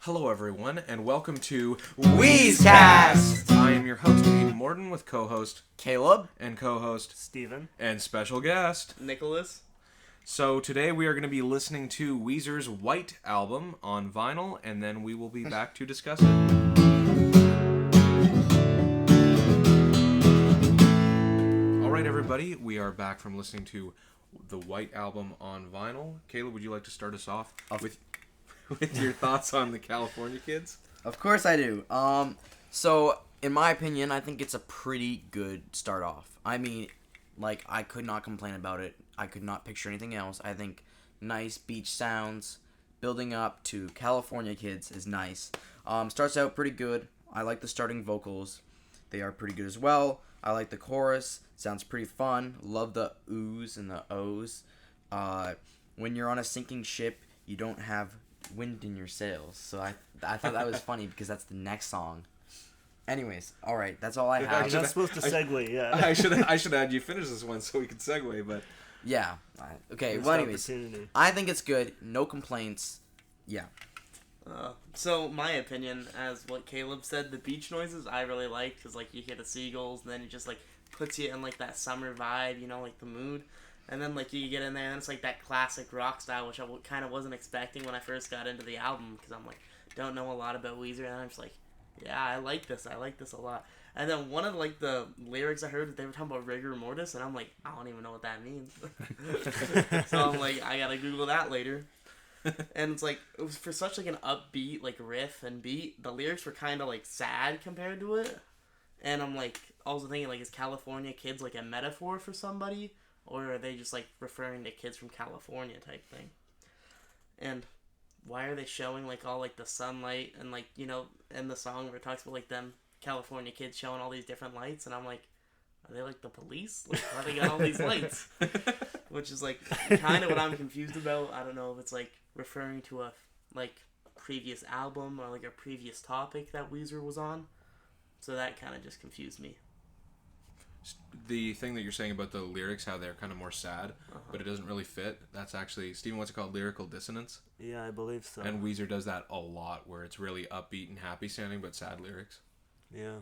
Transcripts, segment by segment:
Hello, everyone, and welcome to WEEZCAST! I am your host, Aiden Morton, with co-host Caleb and co-host Steven and special guest Nicholas. So today we are going to be listening to Weezer's White album on vinyl, and then we will be back to discuss it. All right, everybody, we are back from listening to the White album on vinyl. Caleb, would you like to start us off with your thoughts on the California Kids? Of course I do. So in my opinion, I think it's a pretty good start off. I mean, like, I could not complain about it. I could not picture anything else. I think nice beach sounds, building up to California Kids is nice. Starts out pretty good. I like the starting vocals. They are pretty good as well. I like the chorus. Sounds pretty fun. Love the oohs and the ohs. When you're on a sinking ship, you don't have wind in your sails. So I thought that was funny because that's the next song. Anyways, all right, that's all I have. You're not supposed to segue, yeah. I should add you finish this one so we can segue, but Yeah. Okay. Missed Well, anyways, opportunity. I think it's good. No complaints. Yeah. So my opinion, as what Caleb said, the beach noises I really like because like you hear the seagulls, and then it just like puts you in like that summer vibe, you know, like the mood. And then like you get in there and it's like that classic rock style, which I kind of wasn't expecting when I first got into the album because I'm like don't know a lot about Weezer, and I'm just like, yeah, I like this a lot. And then one of like the lyrics I heard, they were talking about rigor mortis, and I'm like, I don't even know what that means. So I'm like, I gotta Google that later. And it's like, it was for such like an upbeat like riff and beat, the lyrics were kind of like sad compared to it. And I'm like also thinking like, is California Kids like a metaphor for somebody, or are they just like referring to kids from California type thing? And why are they showing like all like the sunlight and like, you know, in the song where it talks about like them California kids showing all these different lights, and I'm like, are they like the police? Like, why they got all these lights? Which is like kind of what I'm confused about. I don't know if it's like referring to a like previous album or like a previous topic that Weezer was on. So that kind of just confused me. the thing that you're saying about the lyrics, how they're kind of more sad, but it doesn't really fit, that's actually, Steven, what's it called? Lyrical dissonance? Yeah, I believe so. And Weezer does that a lot, where it's really upbeat and happy sounding, but sad lyrics. Yeah.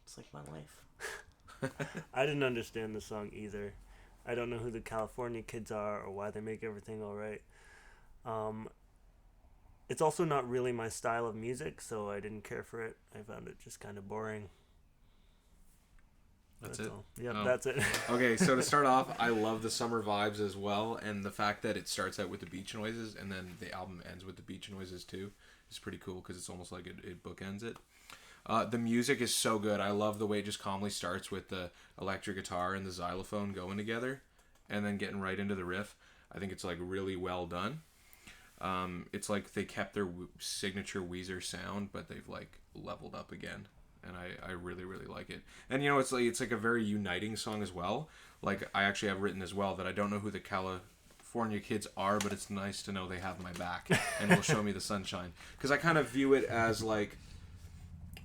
It's like my life. I didn't understand the song either. I don't know who the California Kids are or why they make everything alright. It's also not really my style of music, so I didn't care for it. I found it just kind of boring. That's it? All. Yep, Oh. that's it. Okay, so to start off, I love the summer vibes as well, and the fact that it starts out with the beach noises, and then the album ends with the beach noises too, is pretty cool, because it's almost like it bookends it. The music is so good. I love the way it just calmly starts with the electric guitar and the xylophone going together, and then getting right into the riff. I think it's like really well done. It's like they kept their signature Weezer sound, but they've like leveled up again. And I really, really like it. And, you know, it's like a very uniting song as well. Like, I actually have written as well that I don't know who the California Kids are, but it's nice to know they have my back and will show me the sunshine. Because I kind of view it as, like,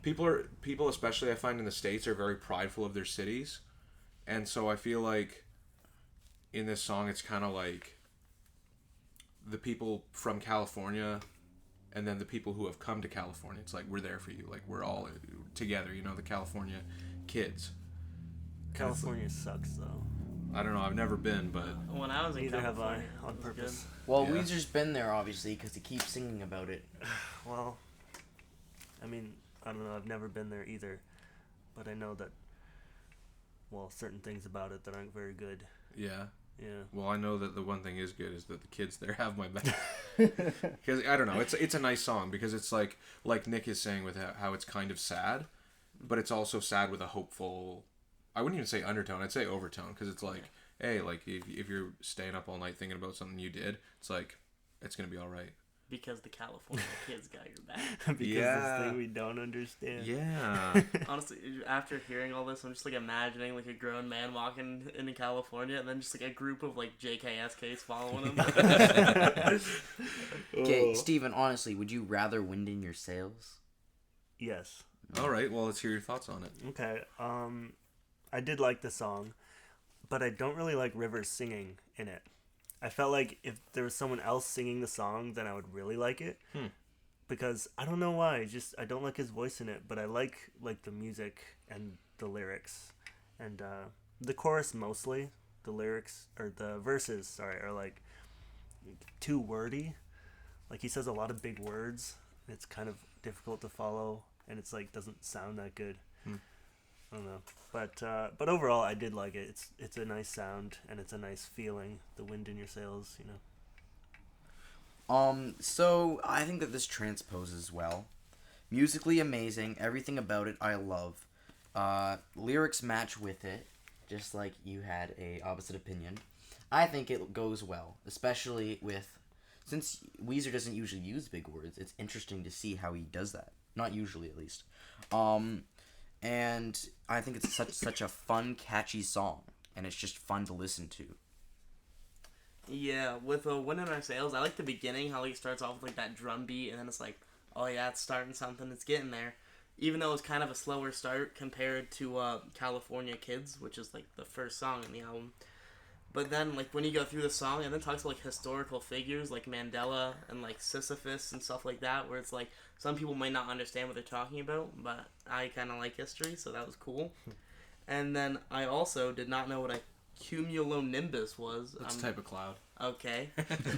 people, especially I find in the States, are very prideful of their cities. And so I feel like in this song, it's kind of like the people from California and then the people who have come to California. It's like, we're there for you. Like, we're all together, you know, the California kids. California sucks, though. I don't know, I've never been, but When I was in Neither have I, California, on it was purpose. Well, Yeah. Weezer's been there, obviously, because he keeps singing about it. Well, I mean, I don't know. I've never been there either. But I know that, well, certain things about it that aren't very good. yeah. Yeah. Well, I know that the one thing is good is that the kids there have my back. Because, I don't know, it's a nice song because it's like Nick is saying with how it's kind of sad, but it's also sad with a hopeful, I wouldn't even say undertone, I'd say overtone, because it's like, hey, like, if you're staying up all night thinking about something you did, it's like, it's going to be all right. because the California kids got your back. Because Yeah. this thing we don't understand. Yeah. Honestly, after hearing all this, I'm just like imagining like a grown man walking into California, and then just like a group of like JKSKs following him. Okay, Steven, honestly, would you rather wind in your sails? Yes. All right, well, let's hear your thoughts on it. Okay. I did like the song, but I don't really like Rivers singing in it. I felt like if there was someone else singing the song, then I would really like it. because I don't know why. Just I don't like his voice in it, but I like the music and the lyrics, and the chorus mostly. The lyrics or the verses, sorry, are like too wordy. Like he says a lot of big words. It's kind of difficult to follow, and it's like doesn't sound that good. I don't know, but overall, I did like it. It's a nice sound and it's a nice feeling. The wind in your sails, you know. So I think that this transposes well. Musically amazing, everything about it I love. Lyrics match with it, just like you had a opposite opinion. I think it goes well, especially with since Weezer doesn't usually use big words. It's interesting to see how he does that. Not usually, at least. And I think it's such a fun, catchy song, and it's just fun to listen to. Yeah, with Wind in Our Sails, I like the beginning, how he starts off with like that drum beat, and then it's like, oh yeah, it's starting something, it's getting there. Even though it's kind of a slower start compared to California Kids, which is like the first song in the album. But then, like, when you go through the song, and then talks about, like, historical figures, like Mandela and, like, Sisyphus and stuff like that, where it's, like, some people might not understand what they're talking about, but I kind of like history, so that was cool. And then I also did not know what a cumulonimbus was. It's a type of cloud. Okay.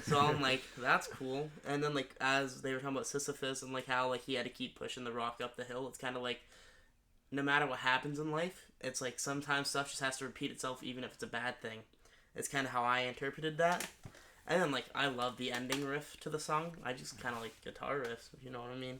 So I'm like, that's cool. And then, like, as they were talking about Sisyphus and, like, how, like, he had to keep pushing the rock up the hill, it's kind of like, no matter what happens in life, it's like sometimes stuff just has to repeat itself even if it's a bad thing. It's kind of how I interpreted that. And then, like, I love the ending riff to the song. I just kind of like guitar riffs, if you know what I mean.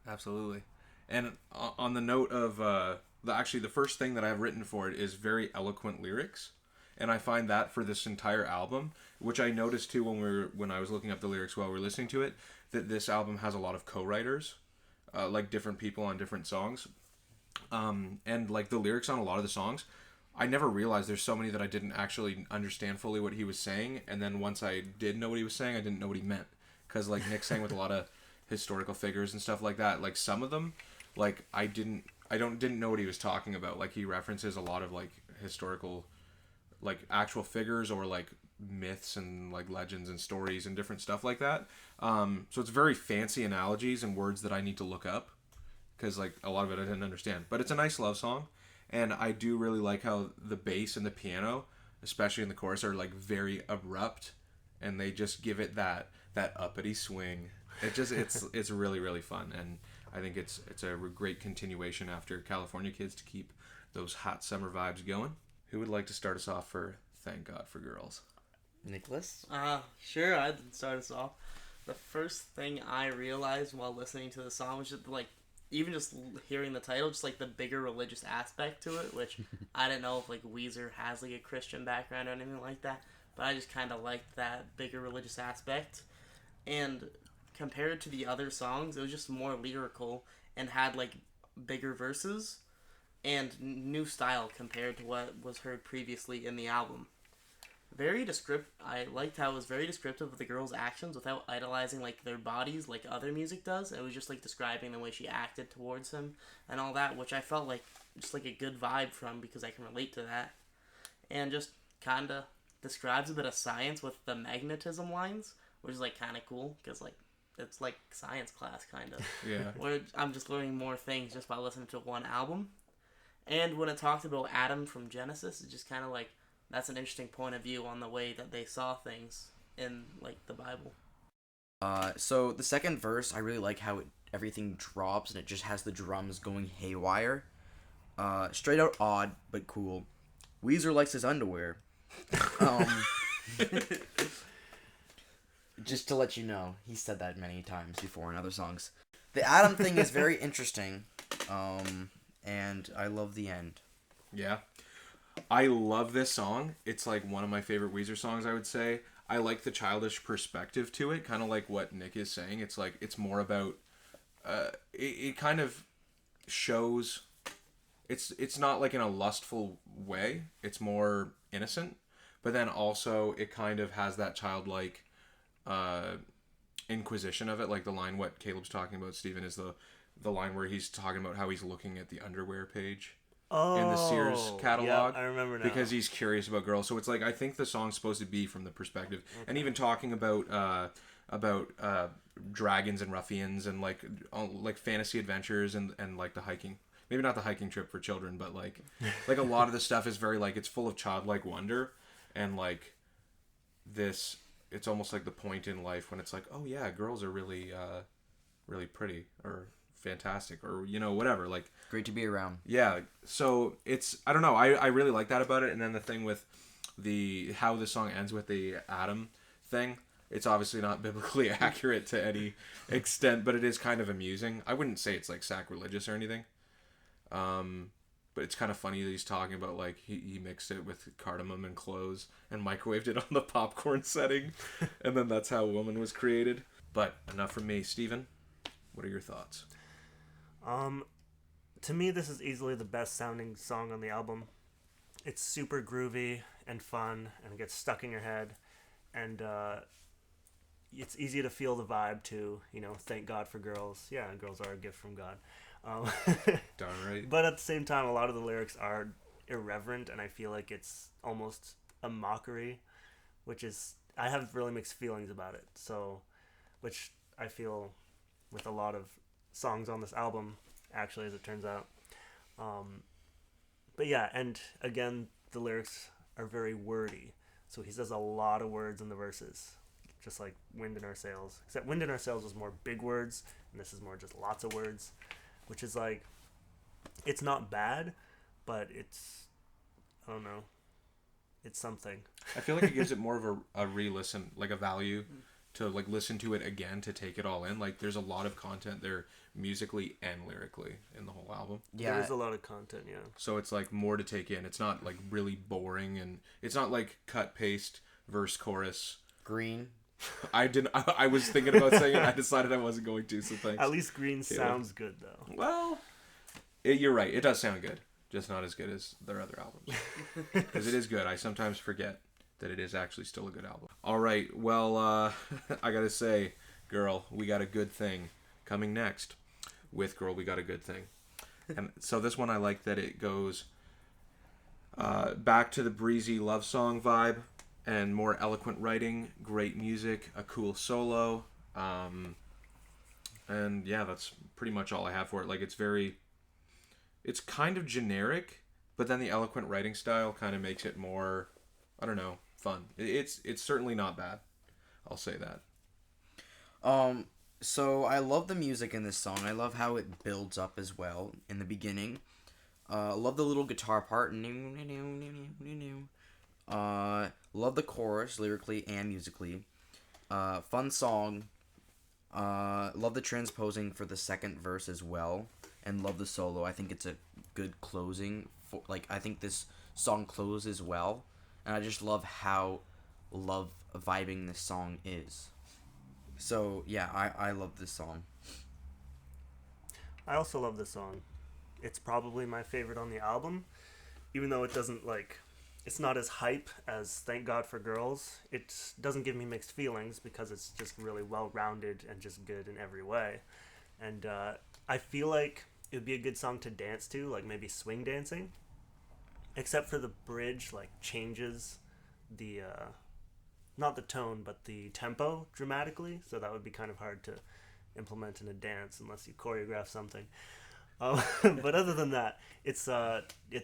Absolutely. And on the note of, the first thing that I have written for it is very eloquent lyrics. And I find that for this entire album, which I noticed too when I was looking up the lyrics while we were listening to it, that this album has a lot of co-writers, like different people on different songs. And like the lyrics on a lot of the songs, I never realized there's so many that I didn't actually understand fully what he was saying, and then once I did know what he was saying, I didn't know what he meant. Because, like, Nick sang with a lot of historical figures and stuff like that. Like, some of them, like, I didn't know what he was talking about. Like, he references a lot of, like, historical, like, actual figures or, like, myths and, like, legends and stories and different stuff like that. So it's very fancy analogies and words that I need to look up. Because, like, a lot of it I didn't understand. But it's a nice love song. And I do really like how the bass and the piano, especially in the chorus, are like very abrupt, and they just give it that uppity swing. It's really, really fun, and I think it's a great continuation after California Kids to keep those hot summer vibes going. Who would like to start us off for Thank God for Girls? Nicholas? Sure, I'd start us off. The first thing I realized while listening to the song was just like, even just hearing the title, just like the bigger religious aspect to it, which I didn't know if like Weezer has like a Christian background or anything like that, but I just kind of liked that bigger religious aspect. And compared to the other songs, it was just more lyrical and had like bigger verses and new style compared to what was heard previously in the album. Very descriptive. I liked how it was very descriptive of the girl's actions without idolizing like their bodies like other music does. It was just like describing the way she acted towards him and all that, which I felt like just like a good vibe from because I can relate to that. And just kind of describes a bit of science with the magnetism lines, which is like kind of cool because like it's like science class kind of. Yeah. Where I'm just learning more things just by listening to one album. And when it talked about Adam from Genesis, it's just kind of like that's an interesting point of view on the way that they saw things in like the Bible. So the second verse, I really like how everything drops and it just has the drums going haywire. Straight out odd, but cool. Weezer likes his underwear. Just to let you know, he said that many times before in other songs. The Adam thing is very interesting, and I love the end. Yeah. I love this song. It's like one of my favorite Weezer songs, I would say. I like the childish perspective to it, kind of like what Nick is saying. It's like, it's more about, it kind of shows, it's not like in a lustful way. It's more innocent. But then also, it kind of has that childlike inquisition of it. Like the line, what Caleb's talking about, Stephen, is the line where he's talking about how he's looking at the underwear page. In the Sears catalog. Yeah, I remember now. Because he's curious about girls. So it's like, I think the song's supposed to be from the perspective. Okay. And even talking about about dragons and ruffians and like fantasy adventures and like the hiking. Maybe not the hiking trip for children, but like a lot of the stuff is very like it's full of childlike wonder and like this. It's almost like the point in life when it's like, oh yeah, girls are really really pretty or fantastic or whatever, like Great to be around. yeah. So it's, I don't know, I really like that about it. And then the thing with how the song ends with the Adam thing, it's obviously not biblically accurate to any extent, but it is kind of amusing. I wouldn't say it's like sacrilegious or anything, but it's kind of funny that he's talking about like he mixed it with cardamom and cloves and microwaved it on the popcorn setting, and then that's how woman was created. But enough from me. Steven, what are your thoughts? To me, this is easily the best sounding song on the album. It's super groovy and fun, and it gets stuck in your head, and it's easy to feel the vibe too. Thank God for girls. Yeah, girls are a gift from God. Darn right. But at the same time, a lot of the lyrics are irreverent, and I feel like it's almost a mockery, which is, I have really mixed feelings about it. So, which I feel with a lot of songs on this album, actually, as it turns out. But yeah, and again, the lyrics are very wordy. So he says a lot of words in the verses, just like Wind in Our Sails. Except Wind in Our Sails was more big words, and this is more just lots of words, which is like, it's not bad, but it's, I don't know, it's something. I feel like it gives it more of a re-listen, like a value to like listen to it again, to take it all in. Like there's a lot of content there musically and lyrically in the whole album. Yeah. There's a lot of content, yeah. So it's like more to take in. It's not like really boring, and it's not like cut, paste, verse, chorus. Green. I was thinking about saying it. I decided I wasn't going to, so thanks. At least Green sounds good, though. Well, you're right. It does sound good. Just not as good as their other albums. Because it is good. I sometimes forget that it is actually still a good album. All right. Well, I got to say, Girl, We Got a Good Thing coming next with Girl, We Got a Good Thing. And so this one I like that it goes back to the breezy love song vibe and more eloquent writing, great music, a cool solo. And yeah, that's pretty much all I have for it. Like it's kind of generic, but then the eloquent writing style kind of makes it more, I don't know, fun. It's certainly not bad. I'll say that. So I love the music in this song. I love how it builds up as well in the beginning. Love the little guitar part. Love the chorus lyrically and musically. Fun song. Love the transposing for the second verse as well, and love the solo. I think it's a good closing. I think this song closes well, and I just love how vibing this song is. So yeah, I love this song. I also love this song. It's probably my favorite on the album, even though it doesn't it's not as hype as Thank God for Girls. It doesn't give me mixed feelings because it's just really well-rounded and just good in every way. And I feel like it would be a good song to dance to, like maybe swing dancing. Except for the bridge, changes the, not the tone, but the tempo dramatically. So that would be kind of hard to implement in a dance unless you choreograph something. But other than that, it's a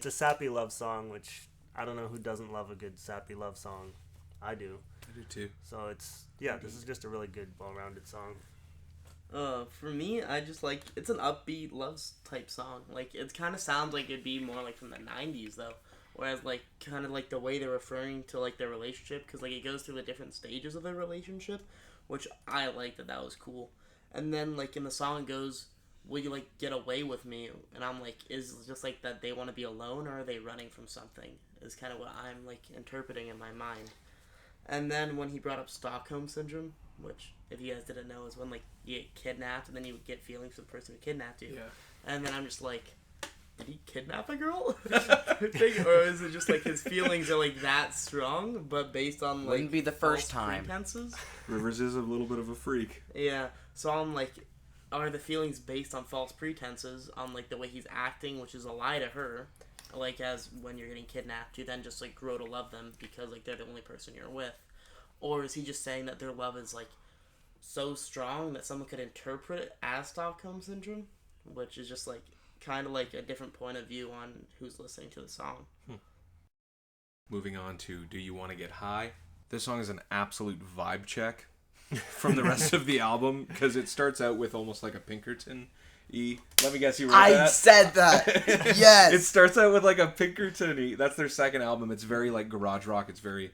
sappy love song, which I don't know who doesn't love a good sappy love song. I do. I do too. So this is just a really good, well-rounded song. For me, I just it's an upbeat love type song. It kind of sounds like it'd be more from the 90s though. Whereas kind of the way they're referring to their relationship, because it goes through the different stages of their relationship, which I liked that was cool. And then in the song it goes, will you get away with me? And I'm is it just that they want to be alone, or are they running from something? Is kind of what I'm interpreting in my mind. And then when he brought up Stockholm Syndrome, which if you guys didn't know is when you get kidnapped and then you get feelings for the person who kidnapped you. Yeah. And then I'm just did he kidnap a girl? Or is it just his feelings are that strong, but based on Wouldn't be the first false time. pretenses? Rivers is a little bit of a freak. Yeah. So I'm are the feelings based on false pretenses on the way he's acting, which is a lie to her, as when you're getting kidnapped you then just grow to love them because they're the only person you're with, or is he just saying that their love is so strong that someone could interpret it as Stockholm Syndrome, which is just like kind of like a different point of view on who's listening to the song. Moving on to Do You Want to Get High? This song is an absolute vibe check from the rest of the album because it starts out with almost like a Pinkerton E. Let me guess, you wrote that? I said that. Yes. It starts out with like a Pinkerton E. That's their second album. It's very like garage rock. It's very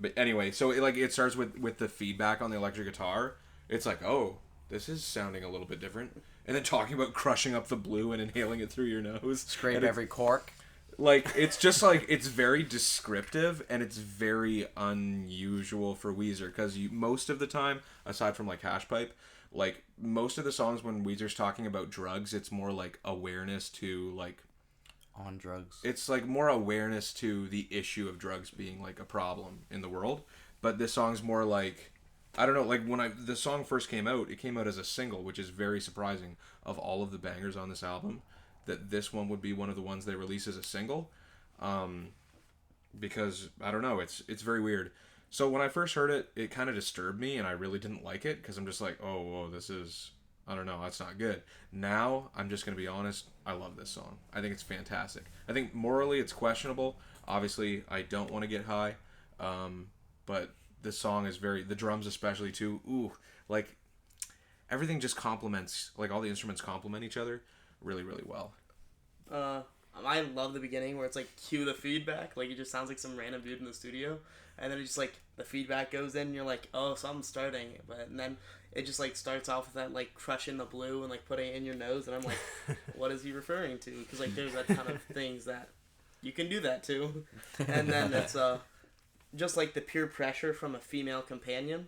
but anyway, so it starts with the feedback on the electric guitar. It's like, oh, this is sounding a little bit different. And then talking about crushing up the blue and inhaling it through your nose. Scrape every cork. Like, it's just like, it's very descriptive and it's very unusual for Weezer because most of the time, aside from like Hash Pipe, like most of the songs when Weezer's talking about drugs, it's more like awareness to like on drugs. It's like more awareness to the issue of drugs being like a problem in the world. But this song's more like, I don't know, like when the song first came out, it came out as a single, which is very surprising of all of the bangers on this album. That this one would be one of the ones they release as a single, because I don't know, it's very weird. So when I first heard it, it kind of disturbed me, and I really didn't like it because I'm just like, oh, whoa, this is, I don't know, that's not good. Now I'm just gonna be honest, I love this song. I think it's fantastic. I think morally it's questionable. Obviously, I don't want to get high, but this song is the drums especially too. Ooh, like everything just complements, like all the instruments complement each other really, really well. I love the beginning where it's like cue the feedback, like it just sounds like some random dude in the studio, and then it just like the feedback goes in and you're like, oh, something's starting, and then it just like starts off with that like crushing the blue and like putting it in your nose, and I'm like, what is he referring to? Because like there's a ton of things that you can do that to. And then it's just like the pure pressure from a female companion.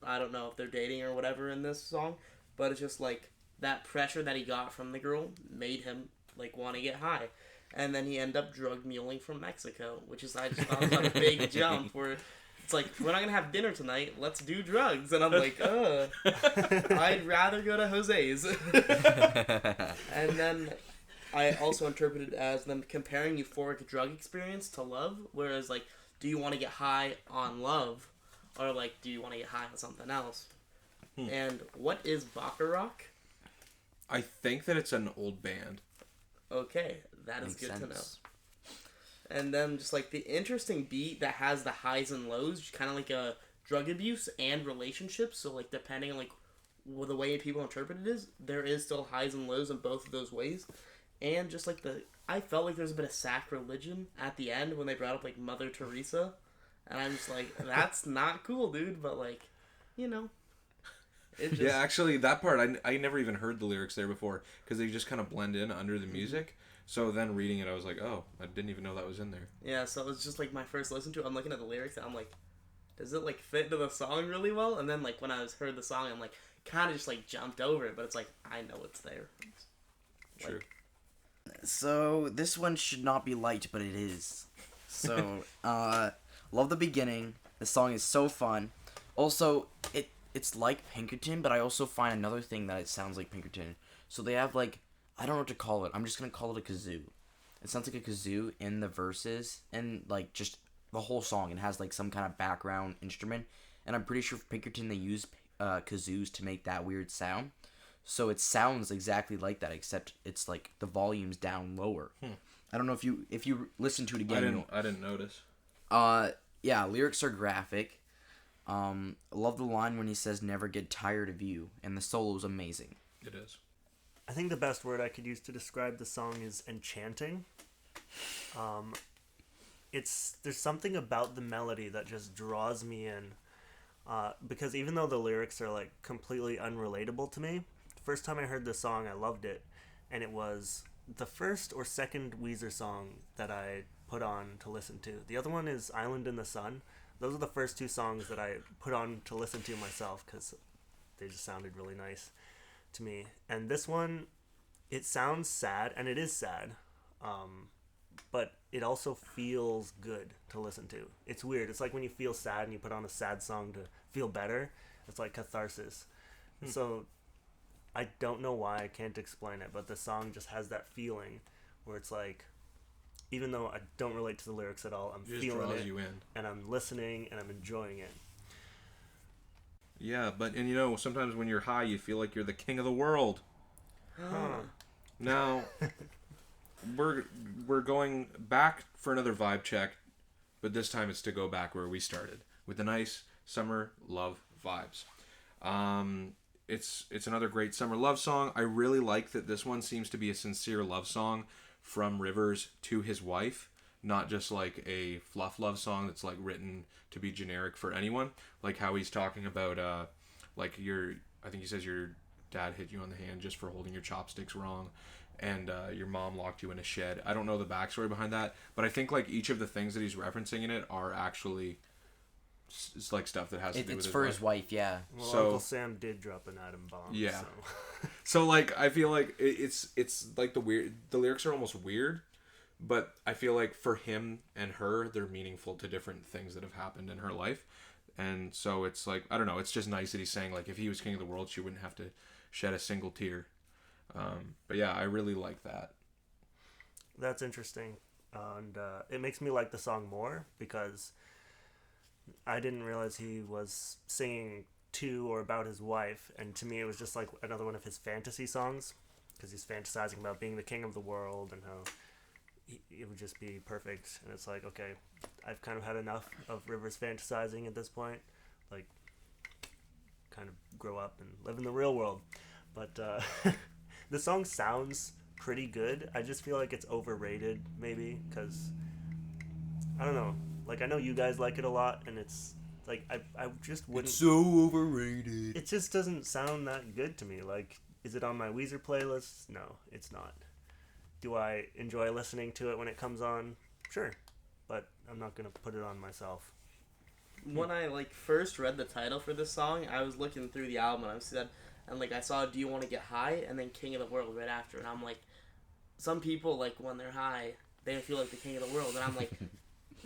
I don't know if they're dating or whatever in this song, but it's just like that pressure that he got from the girl made him like want to get high, and then he ended up drug muling from Mexico, which is I just thought was a big jump where it's like, we're not gonna have dinner tonight, let's do drugs, and I'm like, I'd rather go to Jose's. And then I also interpreted it as them comparing euphoric drug experience to love, whereas like, do you want to get high on love, or like, do you want to get high on something else? And what is Baccarat? I think that it's an old band. Okay, that is Makes good sense. to know. And then just like the interesting beat that has the highs and lows, kind of like a drug abuse and relationships. So like depending on like the way people interpret it is, there is still highs and lows in both of those ways. And just like I felt like there's a bit of sacrilegion at the end when they brought up like Mother Teresa, and I'm just like, that's not cool, dude. But like, you know. Yeah, actually, that part, I never even heard the lyrics there before, because they just kind of blend in under the music. So then reading it, I was like, oh, I didn't even know that was in there. Yeah, so it was just like my first listen to it. I'm looking at the lyrics, and I'm like, does it like fit into the song really well? And then like when I heard the song, I'm like, kind of just like jumped over it, but it's like, I know it's there. True. So this one should not be liked, but it is. So, love the beginning. The song is so fun. Also, it's like Pinkerton, but I also find another thing that it sounds like Pinkerton. So they have like, I don't know what to call it. I'm just gonna call it a kazoo. It sounds like a kazoo in the verses and like just the whole song. It has like some kind of background instrument, and I'm pretty sure for Pinkerton they use kazoos to make that weird sound. So it sounds exactly like that, except it's like the volume's down lower. I don't know if you listen to it again. I didn't notice. Yeah, lyrics are graphic. I love the line when he says "never get tired of you," and the solo is amazing. It is. I think the best word I could use to describe the song is enchanting. There's something about the melody that just draws me in, because even though the lyrics are like completely unrelatable to me, the first time I heard this song I loved it, and it was the first or second Weezer song that I put on to listen to. The other one is "Island in the Sun." Those are the first two songs that I put on to listen to myself because they just sounded really nice to me. And this one, it sounds sad, and it is sad, but it also feels good to listen to. It's weird. It's like when you feel sad and you put on a sad song to feel better. It's like catharsis. So I don't know why, I can't explain it, but the song just has that feeling where it's like, even though I don't relate to the lyrics at all, I'm feeling it, you in. and I'm listening, and I'm enjoying it. Yeah, but and you know sometimes when you're high, you feel like you're the king of the world. Huh. Now we're going back for another vibe check, but this time it's to go back where we started with the nice summer love vibes. It's another great summer love song. I really like that this one seems to be a sincere love song from Rivers to his wife, not just like a fluff love song that's like written to be generic for anyone. Like how he's talking about like I think he says your dad hit you on the hand just for holding your chopsticks wrong, and your mom locked you in a shed. I don't know the backstory behind that, but I think like each of the things that he's referencing in it are actually it's like stuff that has to do with It's for his wife, yeah. Well, So- Uncle Sam did drop an atom bomb. Yeah. So. So like I feel like it's like the lyrics are almost weird, but I feel like for him and her they're meaningful to different things that have happened in her life. And so it's like I don't know, it's just nice that he's saying like if he was king of the world she wouldn't have to shed a single tear. But yeah, I really like that. That's interesting. And it makes me like the song more because I didn't realize he was singing to or about his wife. And to me, it was just like another one of his fantasy songs because he's fantasizing about being the king of the world and how it would just be perfect. And it's like, okay, I've kind of had enough of Rivers fantasizing at this point. Like, kind of grow up and live in the real world. But the song sounds pretty good. I just feel like it's overrated, maybe, because I don't know. Like, I know you guys like it a lot, and it's like I just wouldn't. so overrated. It just doesn't sound that good to me. Like, is it on my Weezer playlist? No, it's not. Do I enjoy listening to it when it comes on? Sure, but I'm not gonna put it on myself. When I like first read the title for this song, I was looking through the album and I said, and like I saw "Do You Want to Get High" and then "King of the World" right after, and I'm like, some people like when they're high, they feel like the king of the world, and I'm like,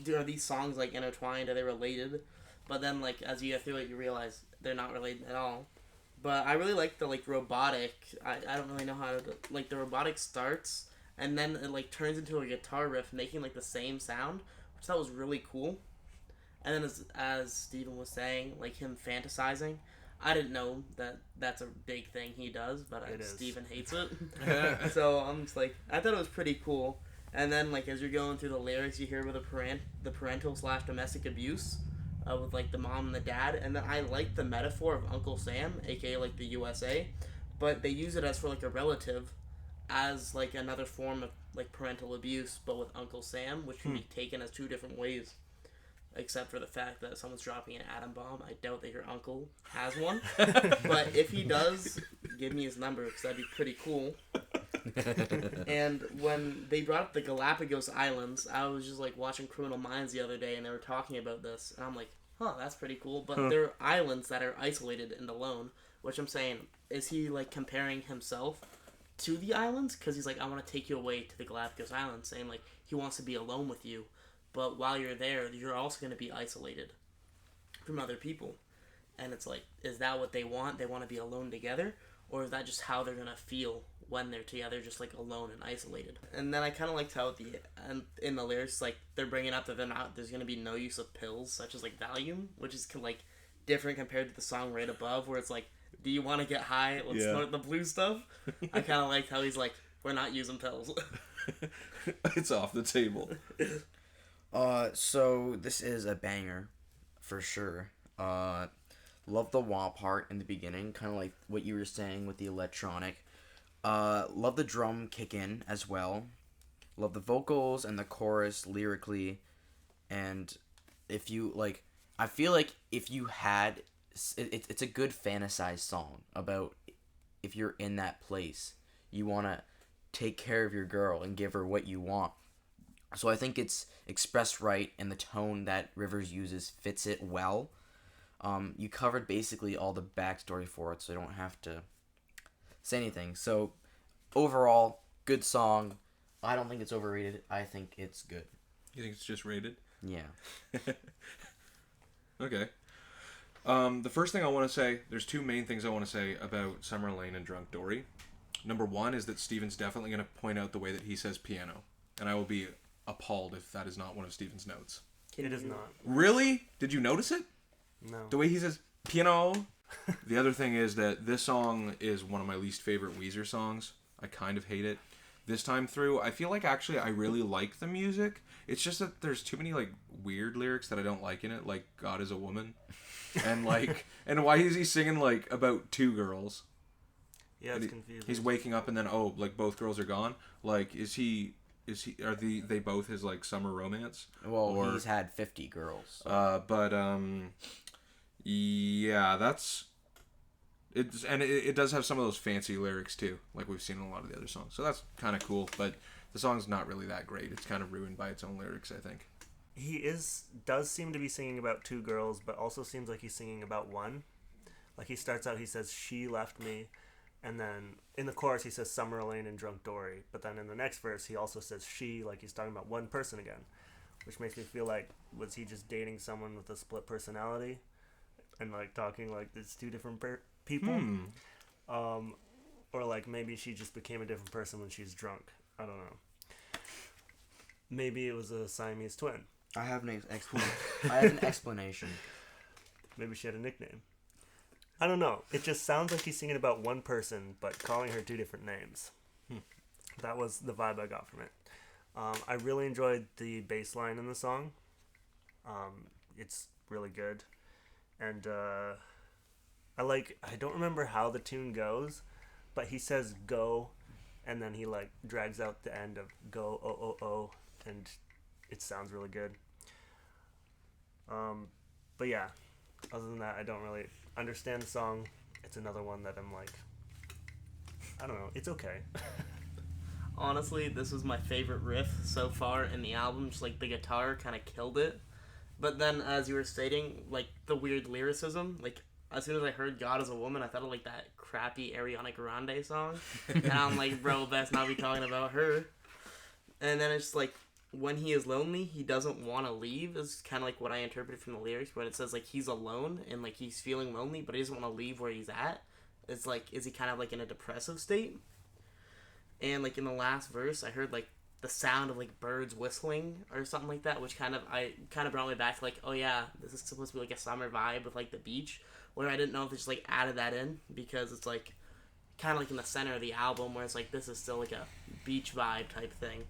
are these songs like intertwined? Are they related? But then like as you get through it, you realize they're not related at all. But I really like the like robotic. I don't really know how to like the robotic starts and then it like turns into a guitar riff, making like the same sound, which I thought was really cool. And then as Steven was saying, like him fantasizing, I didn't know that that's a big thing he does, but It is. Steven hates it. So I'm just like, I thought it was pretty cool. And then like as you're going through the lyrics, you hear about the parental / domestic abuse with like the mom and the dad. And then I like the metaphor of Uncle Sam, aka like the USA, but they use it as for like a relative, as like another form of like parental abuse, but with Uncle Sam, which can be taken as two different ways. Except for the fact that someone's dropping an atom bomb. I doubt that your uncle has one. But if he does, give me his number because that'd be pretty cool. And when they brought up the Galapagos Islands, I was just like watching Criminal Minds the other day and they were talking about this. And I'm like, huh, that's pretty cool. But they're islands that are isolated and alone. Which I'm saying, is he like comparing himself to the islands? Because he's like, I want to take you away to the Galapagos Islands. Saying like, he wants to be alone with you. But while you're there, you're also going to be isolated from other people. And it's like, is that what they want? They want to be alone together? Or is that just how they're going to feel when they're together, just like alone and isolated? And then I kind of liked how in the lyrics, like they're bringing up that there's going to be no use of pills, such as like Valium, which is like different compared to the song right above, where it's like, do you want to get high? Let's smoke the blue stuff. I kind of liked how he's like, we're not using pills. It's off the table. So this is a banger, for sure. Love the wah part in the beginning, kind of like what you were saying with the electronic. Love the drum kick in as well. Love the vocals and the chorus lyrically. And if you, like, I feel like if you had, it's a good fantasized song about if you're in that place, you want to take care of your girl and give her what you want. So I think it's expressed right, and the tone that Rivers uses fits it well. You covered basically all the backstory for it, so I don't have to say anything. So overall, good song. I don't think it's overrated. I think it's good. You think it's just rated? Yeah. Okay. The first thing I want to say, there's two main things I want to say about Summer Lane and Drunk Dory. Number one is that Steven's definitely going to point out the way that he says piano, and I will be appalled if that is not one of Steven's notes. It is not. Really? Did you notice it? No. The way he says piano? The other thing is that this song is one of my least favorite Weezer songs. I kind of hate it. This time through, I feel like actually I really like the music. It's just that there's too many like weird lyrics that I don't like in it, like God is a woman. And like and why is he singing like about two girls? Yeah, it's confusing. He's waking up and then like both girls are gone. Like are they both his like summer romance? Well, he's had 50 girls. So. Yeah, that's it does have some of those fancy lyrics too, like we've seen in a lot of the other songs. So that's kind of cool, but the song's not really that great. It's kind of ruined by its own lyrics, I think. He does seem to be singing about two girls, but also seems like he's singing about one. Like he starts out, he says, "She left me," and then in the chorus he says Summer Elaine and Drunk Dory. But then in the next verse he also says she, like he's talking about one person again, which makes me feel like, was he just dating someone with a split personality, and like talking like it's two different people, or like maybe she just became a different person when she's drunk. I don't know. Maybe it was a Siamese twin. I have an explanation. I have an explanation. Maybe she had a nickname. I don't know. It just sounds like he's singing about one person, but calling her two different names. That was the vibe I got from it. I really enjoyed the bass line in the song. It's really good. And I don't remember how the tune goes, but he says go, and then he like drags out the end of go, oh, oh, oh, and it sounds really good. But yeah, other than that, I don't really understand the song. It's another one that I'm like, I don't know, it's okay. Honestly, this was my favorite riff so far in the album. Just like the guitar kind of killed it. But then, as you were stating, like the weird lyricism, like as soon as I heard "God is a Woman," I thought of like that crappy Ariana Grande song, and I'm like, bro, best not be talking about her. And then it's like, when he is lonely, he doesn't want to leave. Is kind of like what I interpreted from the lyrics, but it says like he's alone and like he's feeling lonely, but he doesn't want to leave where he's at. It's like, is he kind of like in a depressive state? And like in the last verse, I heard like the sound of like birds whistling or something like that, which kind of brought me back to like, oh yeah, this is supposed to be like a summer vibe with like the beach, where I didn't know if they just like added that in because it's like kind of like in the center of the album where it's like this is still like a beach vibe type thing.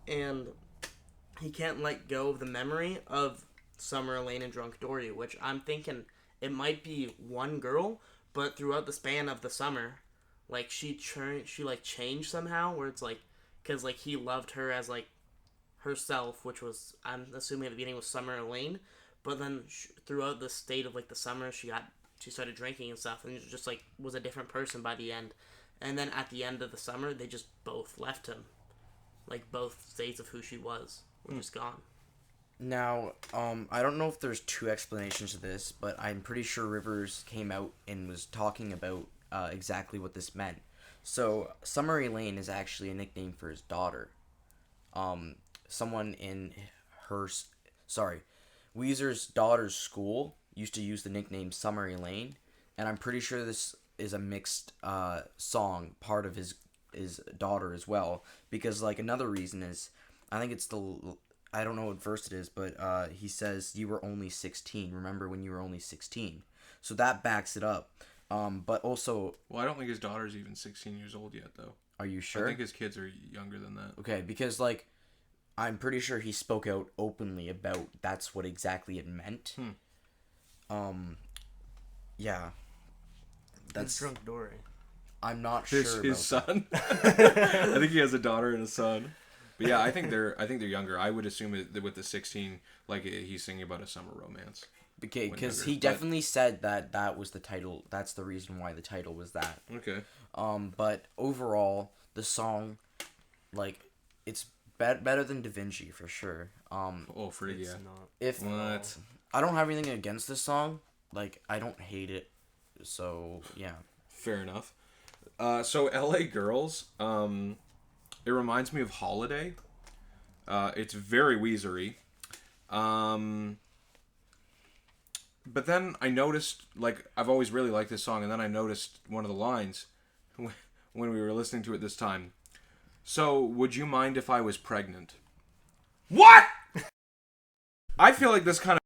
And he can't let go of the memory of Summer Elaine and Drunk Dory, which I'm thinking it might be one girl, but throughout the span of the summer, like she like changed somehow, where it's like, because like he loved her as like herself, which was, I'm assuming at the beginning was Summer Elaine, but then throughout the state of like the summer, she started drinking and stuff, and just like was a different person by the end. And then at the end of the summer, they just both left him. Like, both states of who she was were just gone. Now, I don't know if there's two explanations to this, but I'm pretty sure Rivers came out and was talking about exactly what this meant. So, Summer Elaine is actually a nickname for his daughter. Someone in Weezer's daughter's school used to use the nickname Summer Elaine, and I'm pretty sure this is a mixed song, part of his daughter as well, because like another reason is, I think it's I don't know what verse it is, but he says, "You were only 16. Remember when you were only 16?" So that backs it up. But also, well, I don't think his daughter's even 16 years old yet, though. Are you sure? I think his kids are younger than that. Okay, because like, I'm pretty sure he spoke out openly about that's what exactly it meant. Yeah. That's Drunk Dory. I'm not sure about his son. I think he has a daughter and a son. But yeah, I think they're younger. I would assume that with the 16, like he's singing about a summer romance. Okay, because he definitely said that was the title. That's the reason why the title was that. Okay. But overall, the song, like, it's better than Da Vinci for sure. Yeah. If what? I don't have anything against this song. Like, I don't hate it. So yeah. Fair enough. So LA Girls, it reminds me of Holiday. It's very Weezery. But then I noticed, like, I've always really liked this song, and then I noticed one of the lines when we were listening to it this time. So, would you mind if I was pregnant? What? I feel like this kind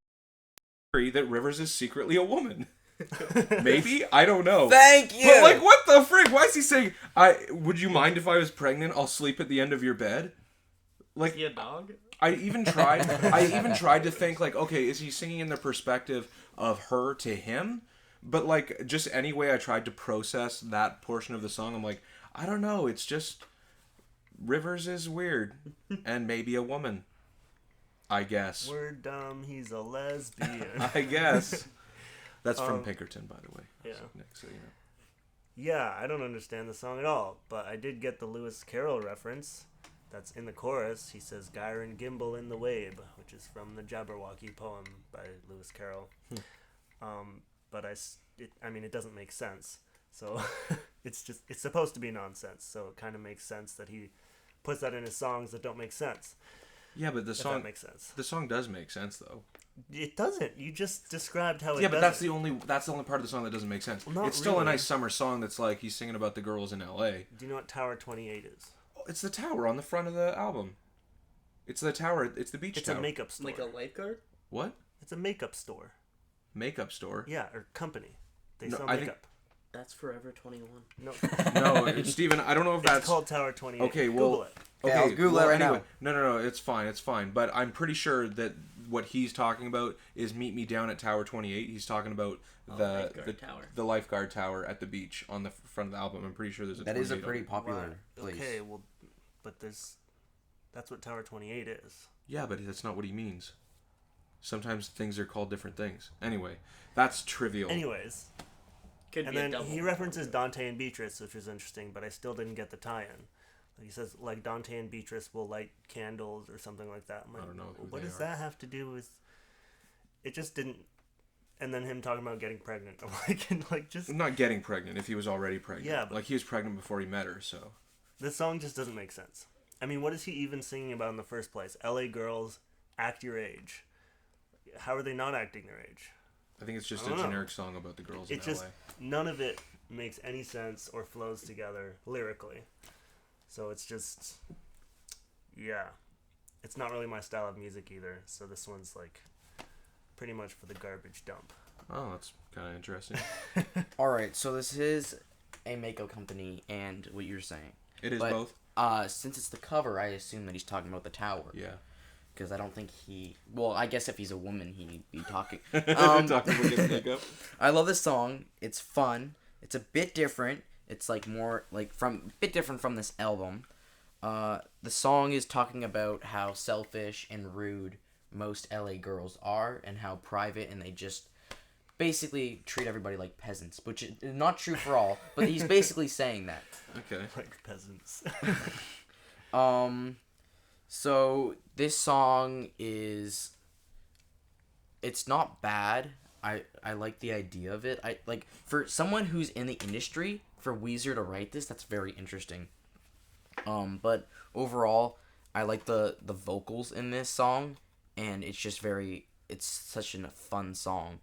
of that Rivers is secretly a woman. Maybe? I don't know. Thank you. But like, what the frick? Why is he saying, would you mind if I was pregnant? I'll sleep at the end of your bed? Like, Is he a dog? I even tried to think, like, okay, is he singing in the perspective of her to him? But like, just any way I tried to process that portion of the song, I'm like, I don't know, it's just Rivers is weird and maybe a woman, I guess. We're dumb. He's a lesbian. I guess. That's from Pinkerton, by the way. Yeah. Nick, so you know. Yeah, I don't understand the song at all, but I did get the Lewis Carroll reference. That's in the chorus. He says Gyron Gimble in the Wabe, which is from the Jabberwocky poem by Lewis Carroll. But it doesn't make sense. So it's supposed to be nonsense. So it kind of makes sense that he puts that in his songs that don't make sense. Yeah, but the If song that makes sense. The song does make sense though. It doesn't. You just described how it Yeah, but doesn't. that's the only part of the song that doesn't make sense. Well, not it's still a really. nice summer song that's like he's singing about the girls in LA. Do you know what Tower 28 is? It's the tower on the front of the album. It's the tower. It's the beach It's tower. a makeup store. Like a lifeguard? What? It's a makeup store. Makeup store? Yeah, or company. They No, sell I think- makeup. That's Forever 21. No, No, Steven, I don't know if it's that's... called Tower 28. Okay, well... Google it. Okay, I'll Google it right now. No, it's fine. But I'm pretty sure that what he's talking about is Meet Me Down at Tower 28. He's talking about the lifeguard tower at the beach on the front of the album. I'm pretty sure there's a That is a 28 pretty of it. popular place. Okay, well, but that's what Tower 28 is. Yeah, but that's not what he means. Sometimes things are called different things. Anyway, that's trivial. Anyways, Could and be a then double. he references Dante and Beatrice, which was interesting, but I still didn't get the tie-in. He says, like, Dante and Beatrice will light candles or something like that. I'm like, I don't know who what they does are. that have to do with... It just didn't... And then him talking about getting pregnant. I'm like, and like, just... Not getting pregnant if he was already pregnant. Yeah, but- like he was pregnant before he met her, so... This song just doesn't make sense. I mean, what is he even singing about in the first place? LA girls, act your age. How are they not acting their age? I think it's just I a don't know. generic song about the girls It in just... LA. None of it makes any sense or flows together lyrically. So it's just... Yeah. It's not really my style of music either. So this one's like pretty much for the garbage dump. Oh, that's kind of interesting. All right, so this is a makeup company, and what you're saying. It is But, both? Since it's the cover, I assume that he's talking about the tower. Yeah. Because I don't think he... Well, I guess if he's a woman, he'd be talking. Talking about getting makeup. I love this song. It's fun. It's a bit different. It's like more like bit different from this album. The song is talking about how selfish and rude most LA girls are, and how private, and they just basically treat everybody like peasants, which is not true for all, but he's basically saying that. Okay. Like peasants. So this song is... It's not bad. I like the idea of it. I like, for someone who's in the industry, for Weezer to write this, that's very interesting. But overall, I like the vocals in this song, and it's just it's such a fun song.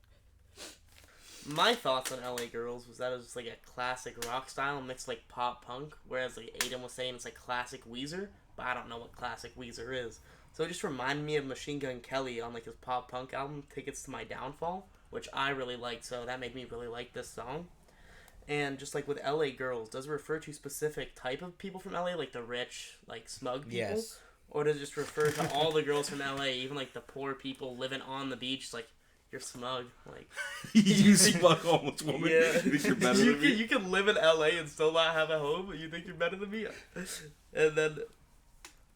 My thoughts on LA Girls was that it was like a classic rock style mixed like pop punk, whereas like Aiden was saying it's like classic Weezer, but I don't know what classic Weezer is. So it just reminded me of Machine Gun Kelly on like his pop punk album Tickets to My Downfall, which I really liked, so that made me really like this song. And just like with LA Girls, does it refer to specific type of people from LA, like the rich, like smug people? Yes. Or does it just refer to all the girls from LA, even like the poor people living on the beach, like, you're smug, like... You smug homeless woman. Yeah. You think you're better than me? You can live in LA and still not have a home, but you think you're better than me? And then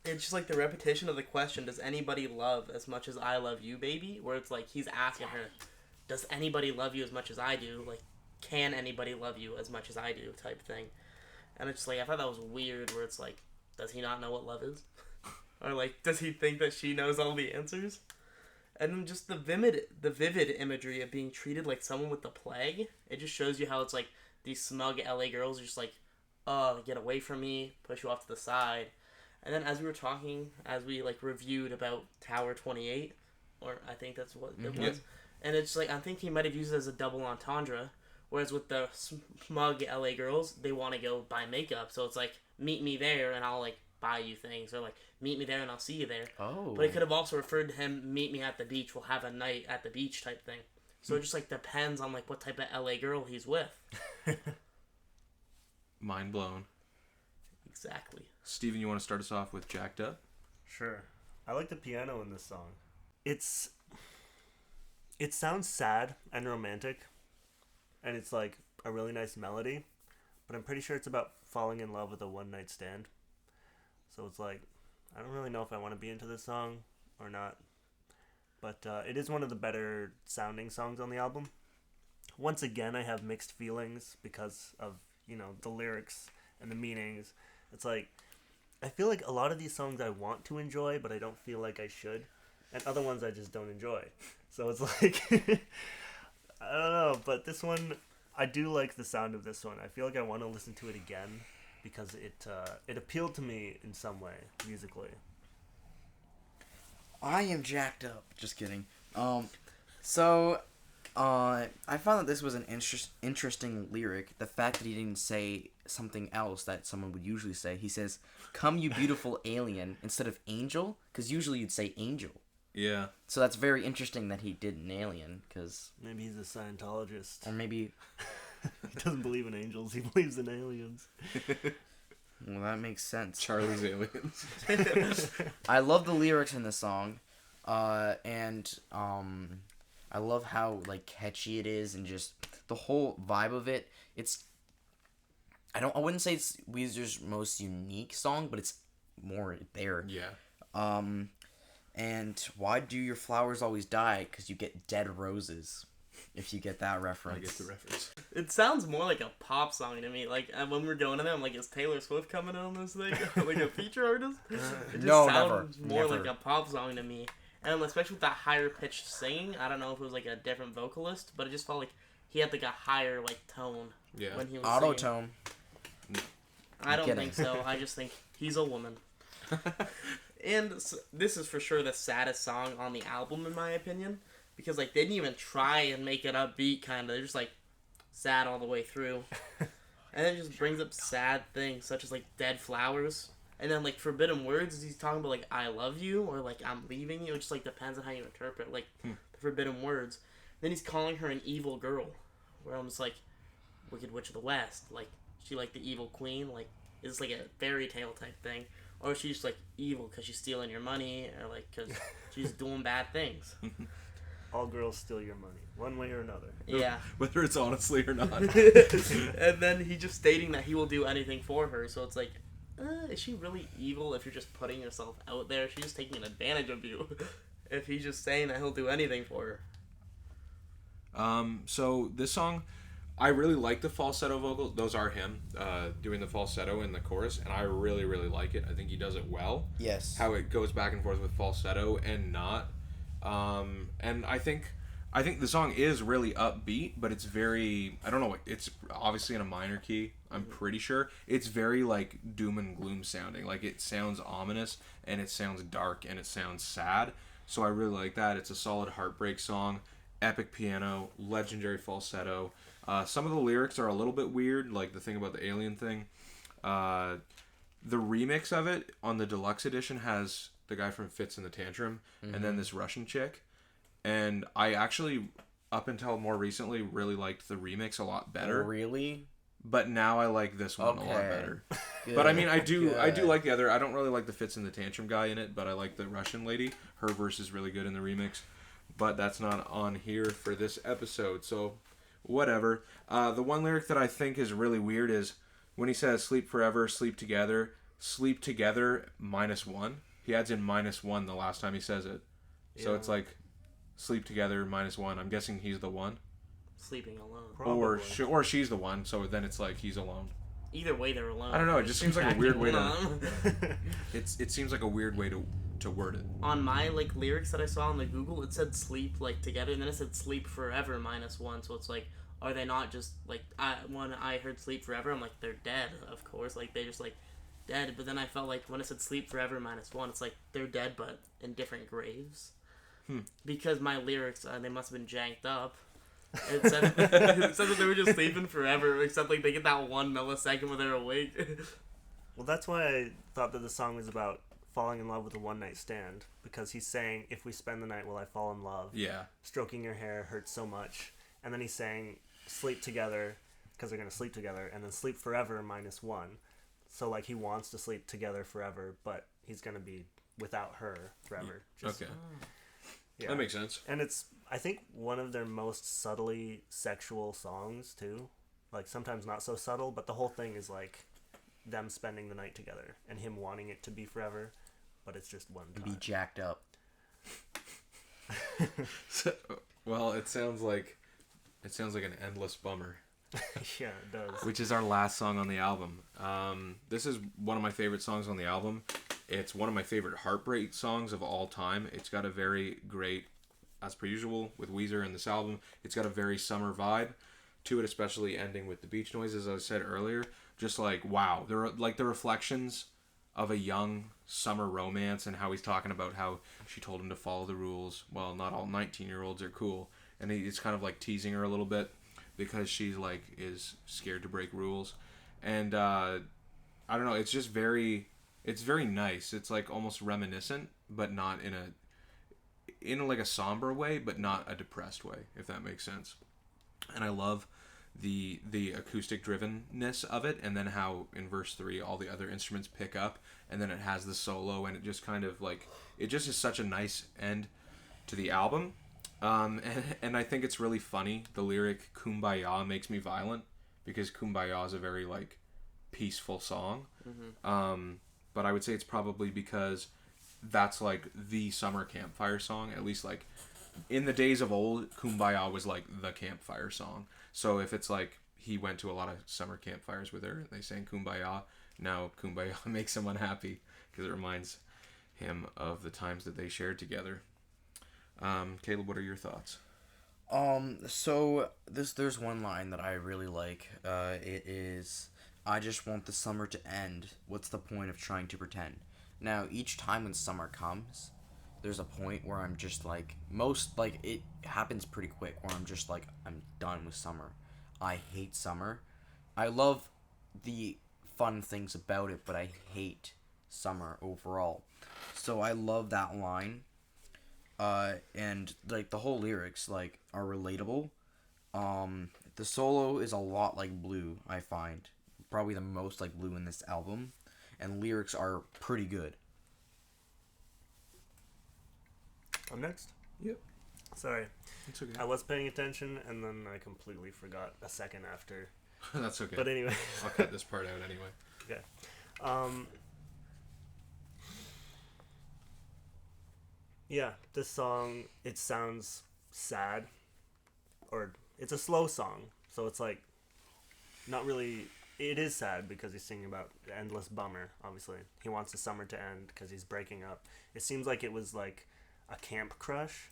it's just like the repetition of the question, does anybody love as much as I love you, baby? Where it's like he's asking her, does anybody love you as much as I do? Like, can anybody love you as much as I do, type thing. And it's just like, I thought that was weird, where it's like, does he not know what love is? Or like, does he think that she knows all the answers? And then just the vivid imagery of being treated like someone with the plague. It just shows you how it's like these smug LA girls are just like, oh, get away from me, push you off to the side. And then as we were talking, as we like reviewed about Tower 28, or I think that's what it was, and it's like, I think he might have used it as a double entendre, whereas with the smug LA girls, they want to go buy makeup, so it's like, meet me there and I'll like buy you things, or like, meet me there and I'll see you there. Oh. But it could have also referred to him, meet me at the beach, we'll have a night at the beach type thing. So it just like depends on like what type of LA girl he's with. Mind blown. Exactly. Steven, you want to start us off with Jacked Up? Sure. I like the piano in this song. It sounds sad and romantic, and it's like a really nice melody, but I'm pretty sure it's about falling in love with a one-night stand. So it's like, I don't really know if I want to be into this song or not, but it is one of the better sounding songs on the album. Once again, I have mixed feelings because of, the lyrics and the meanings. It's like, I feel like a lot of these songs I want to enjoy, but I don't feel like I should. And other ones I just don't enjoy. So it's like, I don't know. But this one, I do like the sound of this one. I feel like I want to listen to it again because it appealed to me in some way, musically. I am jacked up. Just kidding. I found that this was an interesting lyric. The fact that he didn't say something else that someone would usually say. He says, "Come, you beautiful alien," instead of angel, because usually you'd say angel. Yeah. So that's very interesting that he did an alien, because... Maybe he's a Scientologist. Or maybe... He doesn't believe in angels, he believes in aliens. Well, that makes sense. Charlie's Aliens. I love the lyrics in the song, and I love how like catchy it is, and just the whole vibe of it. I wouldn't say it's Weezer's most unique song, but it's more there. Yeah. And why do your flowers always die? Because you get dead roses. If you get that reference. I get the reference. It sounds more like a pop song to me. Like when we were going in there, I'm like, is Taylor Swift coming on this thing? Like a feature artist? It just No, sounds never. more Never. like a pop song to me. And especially with that higher pitched singing, I don't know if it was like a different vocalist, but it just felt like he had like a higher like tone Yeah. when he was Auto-tone. singing. I don't kidding. think so. I just think he's a woman. And this is for sure the saddest song on the album, in my opinion. Because, like, they didn't even try and make it upbeat, kind of. They're just, like, sad all the way through. And it just brings up sad things, such as, like, dead flowers. And then, like, forbidden words, he's talking about, like, I love you, or, like, I'm leaving you. It just, like, depends on how you interpret, like, the forbidden words. Then he's calling her an evil girl. Where I'm just, like, Wicked Witch of the West. Like, she, like, the evil queen. Like, is this, like, a fairy tale type thing? Or is she just, like, evil because she's stealing your money, or, like, because she's doing bad things. All girls steal your money, one way or another. Yeah. Whether it's honestly or not. And then he just stating that he will do anything for her. So it's like, is she really evil if you're just putting yourself out there? She's just taking advantage of you. If he's just saying that he'll do anything for her. So this song, I really like the falsetto vocals. Those are him doing the falsetto in the chorus, and I really, really like it. I think he does it well. Yes. How it goes back and forth with falsetto and not. And I think the song is really upbeat, but it's very, I don't know, it's obviously in a minor key, I'm pretty sure. It's very, like, doom and gloom sounding. Like, it sounds ominous, and it sounds dark, and it sounds sad. So I really like that. It's a solid heartbreak song. Epic piano, legendary falsetto. Some of the lyrics are a little bit weird, like the thing about the alien thing. The remix of it on the deluxe edition has the guy from Fits in the Tantrum, and then this Russian chick. And I actually, up until more recently, really liked the remix a lot better. Oh, really? But now I like this one a lot better. Good. But I mean, I do like the other. I don't really like the Fits in the Tantrum guy in it, but I like the Russian lady. Her verse is really good in the remix. But that's not on here for this episode, so whatever. The one lyric that I think is really weird is when he says sleep forever, sleep together -1. He adds in -1 the last time he says it. So it's like sleep together -1. I'm guessing he's the one. Sleeping alone. Probably. Or she's the one, so then it's like he's alone. Either way, they're alone. I don't know, it just seems like a weird way to... Alone. It seems like a weird way to word it. On my, like, lyrics that I saw on the Google, it said sleep, like, together, and then it said sleep forever -1. So it's like, are they not just, like, when I heard sleep forever, I'm like, they're dead, of course. Like, they just, like, dead. But then I felt like when it said sleep forever -1, it's like, they're dead, but in different graves. Because my lyrics, they must have been janked up. It said, it said that they were just sleeping forever, except, like, they get that 1 millisecond where they're awake. Well, that's why I thought that the song was about falling in love with a one night stand, because he's saying, if we spend the night, will I fall in love? Yeah. Stroking your hair hurts so much. And then he's saying, sleep together, because they're going to sleep together, and then sleep forever -1. So, like, he wants to sleep together forever, but he's going to be without her forever. Okay. Yeah. That makes sense. And it's, I think, one of their most subtly sexual songs, too. Like, sometimes not so subtle, but the whole thing is, like, them spending the night together and him wanting it to be forever, but it's just one time. Be jacked up. So, well, it sounds like an endless bummer. Yeah, it does. Which is our last song on the album. This is one of my favorite songs on the album. It's one of my favorite heartbreak songs of all time. It's got a very great, as per usual with Weezer and this album, it's got a very summer vibe to it, especially ending with the beach noises, as I said earlier. Just like, wow, they're like the reflections of a young summer romance, and how he's talking about how she told him to follow the rules. Well, not all 19-year-olds are cool, and he's kind of like teasing her a little bit because she's like is scared to break rules. And I don't know, it's just very nice. It's like almost reminiscent, but not in like a somber way, but not a depressed way, if that makes sense. And I love the acoustic drivenness of it, and then how in verse 3 all the other instruments pick up, and then it has the solo, and it just kind of like, it just is such a nice end to the album. And I think it's really funny, the lyric "Kumbaya makes me violent," because Kumbaya is a very like peaceful song. But I would say it's probably because that's like the summer campfire song, at least like in the days of old. Kumbaya was like the campfire song. So if it's like he went to a lot of summer campfires with her and they sang Kumbaya, now Kumbaya makes him unhappy because it reminds him of the times that they shared together. Caleb, what are your thoughts? So there's one line that I really like. It is, "I just want the summer to end. What's the point of trying to pretend?" Now, each time when summer comes, there's a point where I'm just like, it happens pretty quick, where I'm just like, I'm done with summer. I hate summer. I love the fun things about it, but I hate summer overall. So I love that line. And like the whole lyrics like are relatable. The solo is a lot like Blue, I find. Probably the most like Blue in this album. And lyrics are pretty good. I'm next. Yep. Sorry. It's okay. I was paying attention, and then I completely forgot a second after. That's okay. But anyway. I'll cut this part out anyway. Okay. Yeah, this song, it sounds sad. Or, it's a slow song. So it's like, not really... It is sad because he's singing about the endless bummer, obviously. He wants the summer to end because he's breaking up. It seems like it was like a camp crush.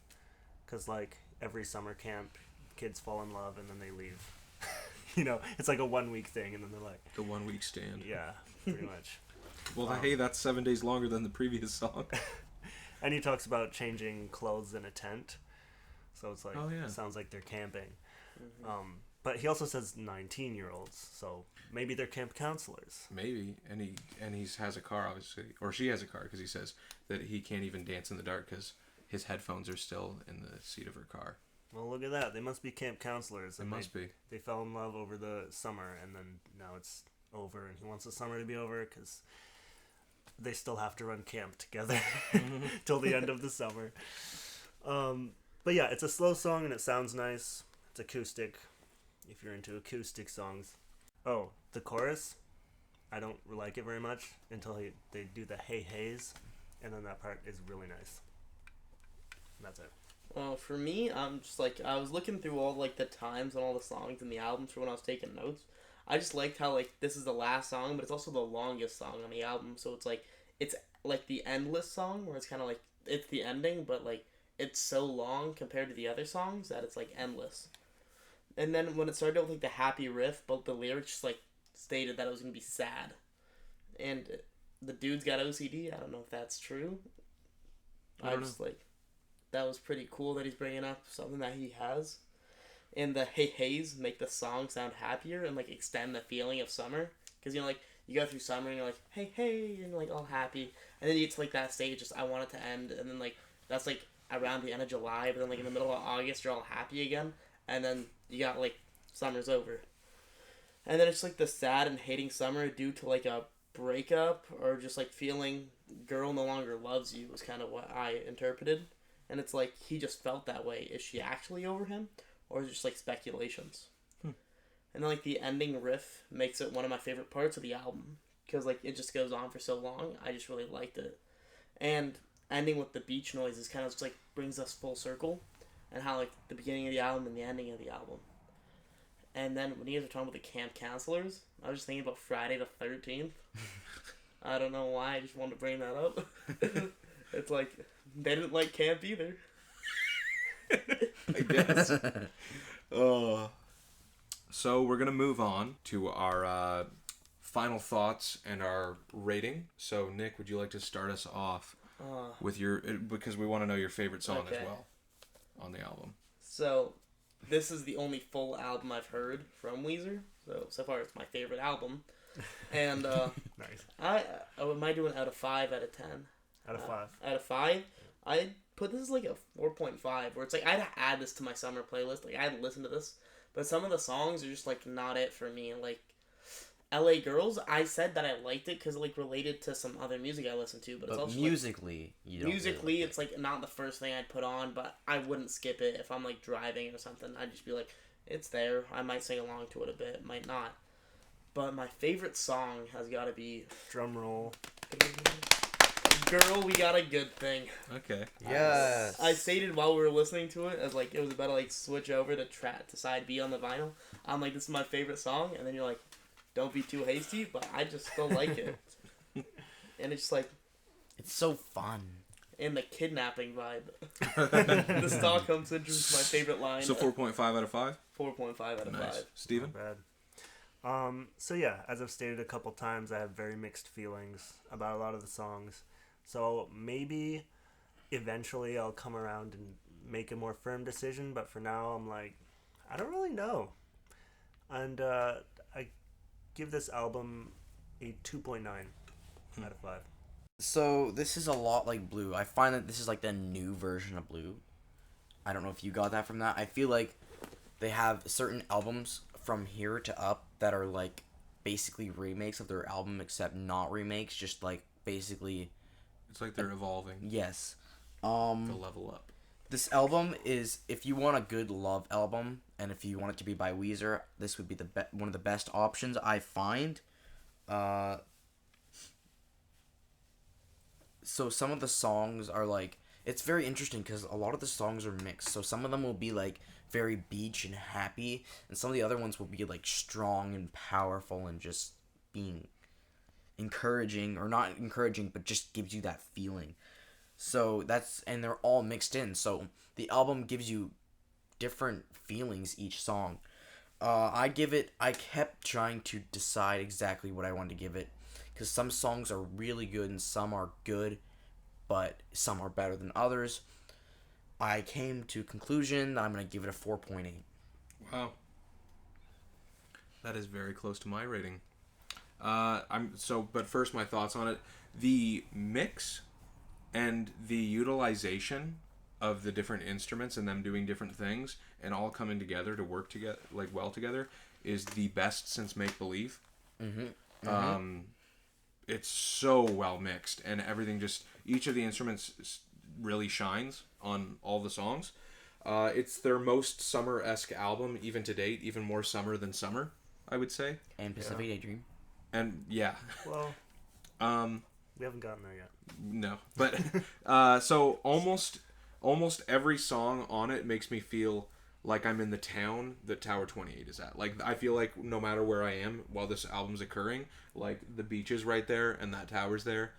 Because like every summer camp, kids fall in love and then they leave. You know, it's like a 1 week thing and then they're like... The 1 week stand. Yeah, pretty much. Well, hey, that's 7 days longer than the previous song. And he talks about changing clothes in a tent. So it's like, oh, yeah. It sounds like they're camping. But he also says 19-year-olds, so maybe they're camp counselors. Maybe, and he has a car, obviously, or she has a car, because he says that he can't even dance in the dark because his headphones are still in the seat of her car. Well, look at that. They must be camp counselors. They must be. They fell in love over the summer, and then now it's over, and he wants the summer to be over because they still have to run camp together till the end of the summer. But yeah, it's a slow song, and it sounds nice. It's acoustic, if you're into acoustic songs. Oh, the chorus, I don't like it very much until they do the hey hays, and then that part is really nice. And that's it. Well, for me, I'm just like, I was looking through all like the times and all the songs and the albums for when I was taking notes. I just liked how like this is the last song, but it's also the longest song on the album. So it's like the endless song where it's kind of like it's the ending, but like it's so long compared to the other songs that it's like endless. And then when it started with like the happy riff, but the lyrics just like stated that it was gonna be sad, and the dude's got OCD. I don't know if that's true. I just like that was pretty cool that he's bringing up something that he has. And the hey hays make the song sound happier and like extend the feeling of summer, because you know like you go through summer and you're like, hey, and like all happy, and then you get to like that stage, just I want it to end, and then like that's like around the end of July, but then like in the middle of August you're all happy again, and then you got like summer's over, and then it's like the sad and hating summer due to like a breakup or just like feeling girl no longer loves you was kind of what I interpreted, and it's like he just felt that way. Is she actually over him, or is it just like speculations? And then like the ending riff makes it one of my favorite parts of the album because like it just goes on for so long. I just really liked it, and ending with the beach noises kind of just like brings us full circle, and how like the beginning of the album and the ending of the album. And then when you guys were talking about the camp counselors, I was just thinking about Friday the 13th. I don't know why, I just wanted to bring that up. It's like they didn't like camp either. I guess. So we're gonna move on to our final thoughts and our rating. So Nick, would you like to start us off with your, because we want to know your favorite song as well on the album. So this is the only full album I've heard from Weezer. So far it's my favorite album. And nice. am I doing out of 5 out of 10? Out of 5. Out of 5, I put this as like a 4.5, where it's like I'd add this to my summer playlist. Like I'd listen to this, but some of the songs are just like not it for me. Like L.A. Girls, I said that I liked it because it like related to some other music I listened to, but it's also musically, like, you don't musically really like it's like not the first thing I'd put on, but I wouldn't skip it if I'm like driving or something. I'd just be like, it's there. I might sing along to it a bit, might not. But my favorite song has got to be Drum roll. Girl, We Got a Good Thing. Okay. Yes. I stated while we were listening to it as like it was about to like switch over to side B on the vinyl. I'm like, this is my favorite song, and then you're like, don't be too hasty, but I just still like it. And it's just like, it's so fun. And the kidnapping vibe. The Stockholm Syndrome is my favorite line. So 4.5 out of 5? 4.5 out of 5. Steven? Not bad. So yeah, as I've stated a couple times, I have very mixed feelings about a lot of the songs. So maybe eventually I'll come around and make a more firm decision, but for now I'm like, I don't really know. And I give this album a 2.9 out of 5. So this is a lot like Blue. I find that this is like the new version of Blue. I don't know if you got that from that. I feel like they have certain albums from here to up that are like basically remakes of their album, except not remakes, just like basically. It's like they're evolving. Yes. To level up. This album is, if you want a good love album, and if you want it to be by Weezer, this would be one of the best options I find. So some of the songs are like, it's very interesting because a lot of the songs are mixed. So some of them will be like very beach and happy, and some of the other ones will be like strong and powerful and just being encouraging, or not encouraging, but just gives you that feeling. So and they're all mixed in. So the album gives you different feelings each song. I kept trying to decide exactly what I wanted to give it, because some songs are really good and some are good, but some are better than others. I came to a conclusion that I'm going to give it a 4.8. Wow. That is very close to my rating. But first my thoughts on it. The mix and the utilization of the different instruments and them doing different things and all coming together to work together, like well together, is the best since Make Believe. It's so well mixed, and everything each of the instruments really shines on all the songs. It's their most summer-esque album, even to date, even more summer than summer, I would say. And Pacific Daydream. And yeah. Well, we haven't gotten there yet. No, but so almost every song on it makes me feel like I'm in the town that Tower 28 is at. Like, I feel like no matter where I am while this album's occurring, like the beach is right there and that tower's there.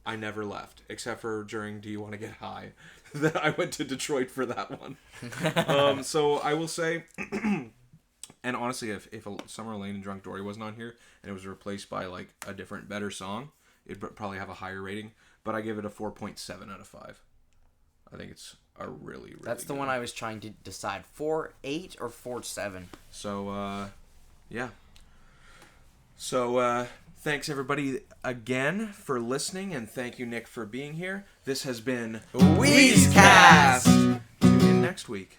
I never left, except for during Do You Want to Get High? That I went to Detroit for that one. So I will say, and honestly, if Summer Lane and Drunk Dory wasn't on here and it was replaced by like a different, better song, it'd probably have a higher rating. But I give it a 4.7 out of 5. I think it's a really That's the good one I was trying to decide. 4.8 or 4.7. So, yeah. So, Thanks everybody again for listening, and thank you, Nick, for being here. This has been WEEZCAST. Tune in next week.